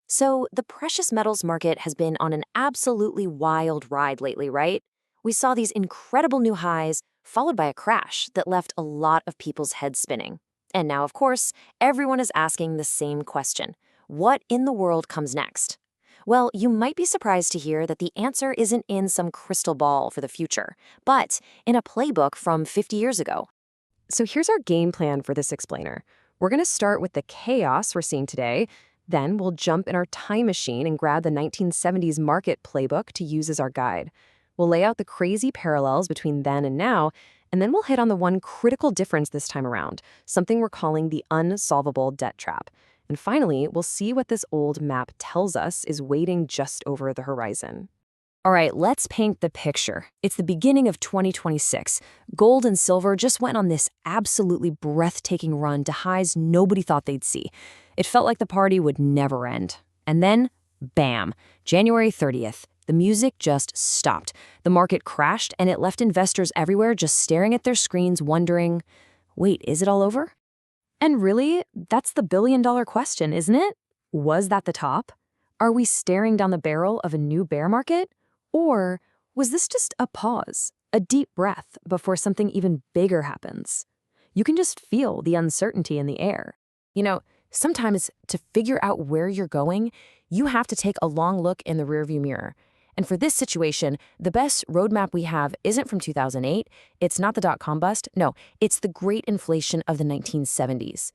So, the precious metals market has been on an absolutely wild ride lately, right? We saw these incredible new highs, followed by a crash that left a lot of people's heads spinning. And now, of course, everyone is asking the same question: what in the world comes next? Well, you might be surprised to hear that the answer isn't in some crystal ball for the future, but in a playbook from 50 years ago. So here's our game plan for this explainer. We're going to start with the chaos we're seeing today. Then we'll jump in our time machine and grab the 1970s market playbook to use as our guide. We'll lay out the crazy parallels between then and now, and then we'll hit on the one critical difference this time around, something we're calling the unsolvable debt trap. And finally, we'll see what this old map tells us is waiting just over the horizon. All right, let's paint the picture. It's the beginning of 2026. Gold and silver just went on this absolutely breathtaking run to highs nobody thought they'd see. It felt like the party would never end. And then, bam, January 30th. The music just stopped. The market crashed, and it left investors everywhere just staring at their screens wondering, wait, is it all over? And really, that's the billion-dollar question, isn't it? Was that the top? Are we staring down the barrel of a new bear market? Or was this just a pause, a deep breath before something even bigger happens? You can just feel the uncertainty in the air. Sometimes to figure out where you're going, you have to take a long look in the rearview mirror. And for this situation, the best roadmap we have isn't from 2008. It's not the dot-com bust. No, it's the great inflation of the 1970s.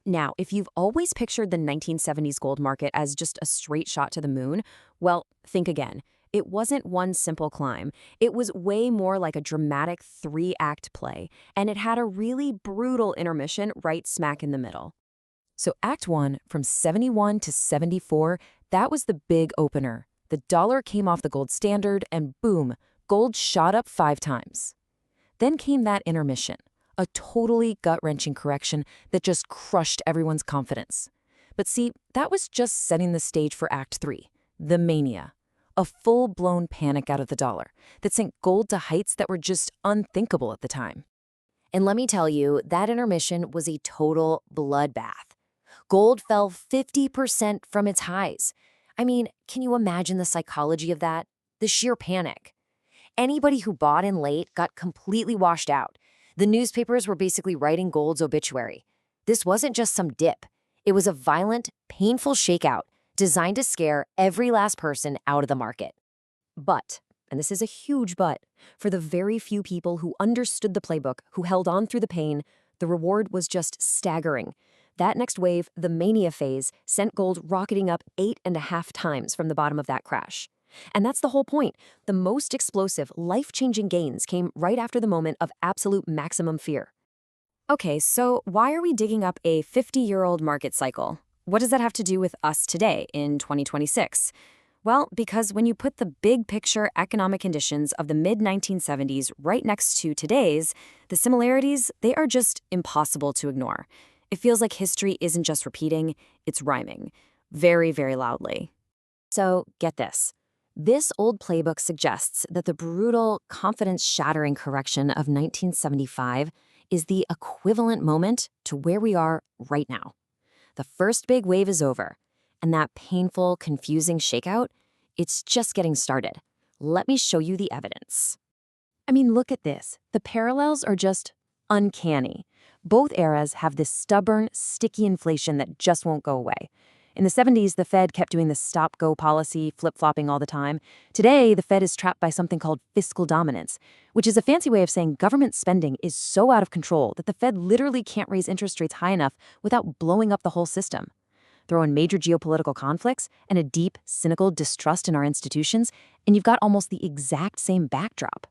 Now, if you've always pictured the 1970s gold market as just a straight shot to the moon, well, think again. It wasn't one simple climb. It was way more like a dramatic three-act play, and it had a really brutal intermission right smack in the middle. So Act 1, from 71 to 74, that was the big opener. The dollar came off the gold standard, and boom, gold shot up 5 times. Then came that intermission, a totally gut-wrenching correction that just crushed everyone's confidence. But see, that was just setting the stage for Act 3, the mania. A full-blown panic out of the dollar that sent gold to heights that were just unthinkable at the time. And let me tell you, that intermission was a total bloodbath. Gold fell 50% from its highs. I mean, can you imagine the psychology of that? The sheer panic. Anybody who bought in late got completely washed out. The newspapers were basically writing gold's obituary. This wasn't just some dip. It was a violent, painful shakeout designed to scare every last person out of the market. But, and this is a huge but, for the very few people who understood the playbook, who held on through the pain, the reward was just staggering. That next wave, the Mania Phase, sent gold rocketing up 8.5 times from the bottom of that crash. And that's the whole point. The most explosive, life-changing gains came right after the moment of absolute maximum fear. Okay, so why are we digging up a 50-year-old market cycle? What does that have to do with us today in 2026? Well, because when you put the big picture economic conditions of the mid-1970s right next to today's, the similarities, they are just impossible to ignore. It feels like history isn't just repeating, it's rhyming. Very, very loudly. So, get this. This old playbook suggests that the brutal, confidence-shattering correction of 1975 is the equivalent moment to where we are right now. The first big wave is over, and that painful, confusing shakeout, it's just getting started. Let me show you the evidence. I mean, look at this. The parallels are just uncanny. Both eras have this stubborn, sticky inflation that just won't go away. In the 70s, the Fed kept doing the stop-go policy, flip-flopping all the time. Today, the Fed is trapped by something called fiscal dominance, which is a fancy way of saying government spending is so out of control that the Fed literally can't raise interest rates high enough without blowing up the whole system. Throw in major geopolitical conflicts and a deep, cynical distrust in our institutions, and you've got almost the exact same backdrop.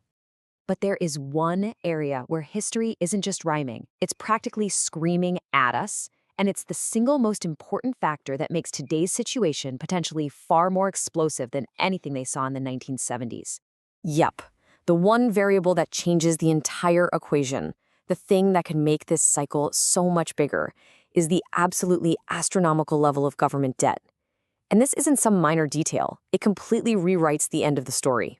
But there is one area where history isn't just rhyming, it's practically screaming at us. And it's the single most important factor that makes today's situation potentially far more explosive than anything they saw in the 1970s. Yep, the one variable that changes the entire equation, the thing that can make this cycle so much bigger, is the absolutely astronomical level of government debt. And this isn't some minor detail. It completely rewrites the end of the story.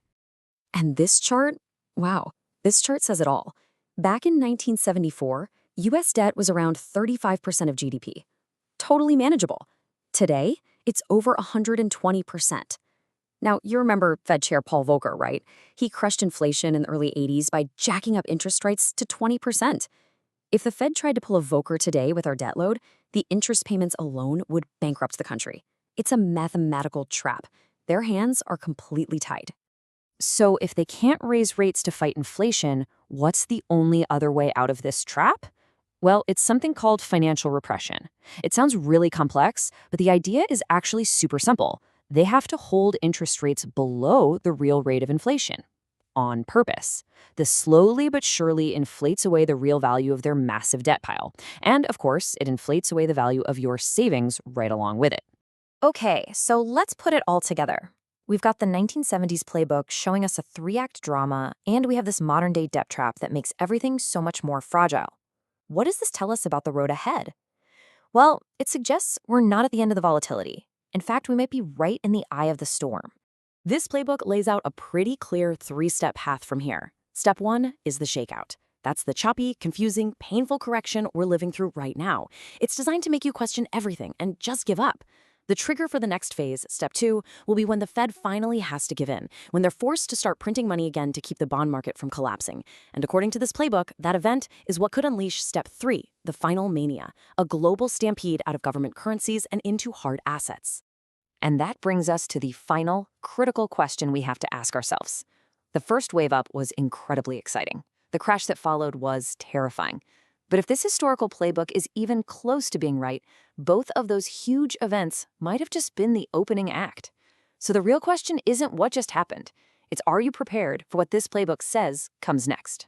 And this chart, wow, this chart says it all. Back in 1974, U.S. debt was around 35% of GDP. Totally manageable. Today, It's over 120%. Now, you remember Fed Chair Paul Volcker, right? He crushed inflation in the early 80s by jacking up interest rates to 20%. If the Fed tried to pull a Volcker today with our debt load, the interest payments alone would bankrupt the country. It's a mathematical trap. Their hands are completely tied. So if they can't raise rates to fight inflation, what's the only other way out of this trap? Well, it's something called financial repression. It sounds really complex, but the idea is actually super simple. They have to hold interest rates below the real rate of inflation on purpose. This slowly but surely inflates away the real value of their massive debt pile. And of course, it inflates away the value of your savings right along with it. Okay, so let's put it all together. We've got the 1970s playbook showing us a three-act drama, and we have this modern-day debt trap that makes everything so much more fragile. What does this tell us about the road ahead? Well, it suggests we're not at the end of the volatility. In fact, we might be right in the eye of the storm. This playbook lays out a pretty clear three-step path from here. Step 1 is the shakeout. That's the choppy, confusing, painful correction we're living through right now. It's designed to make you question everything and just give up. The trigger for the next phase, step 2, will be when the Fed finally has to give in, when they're forced to start printing money again to keep the bond market from collapsing. And according to this playbook, that event is what could unleash step 3, the final mania, a global stampede out of government currencies and into hard assets. And that brings us to the final, critical question we have to ask ourselves. The first wave up was incredibly exciting. The crash that followed was terrifying. But if this historical playbook is even close to being right, both of those huge events might have just been the opening act. So the real question isn't what just happened. It's, are you prepared for what this playbook says comes next?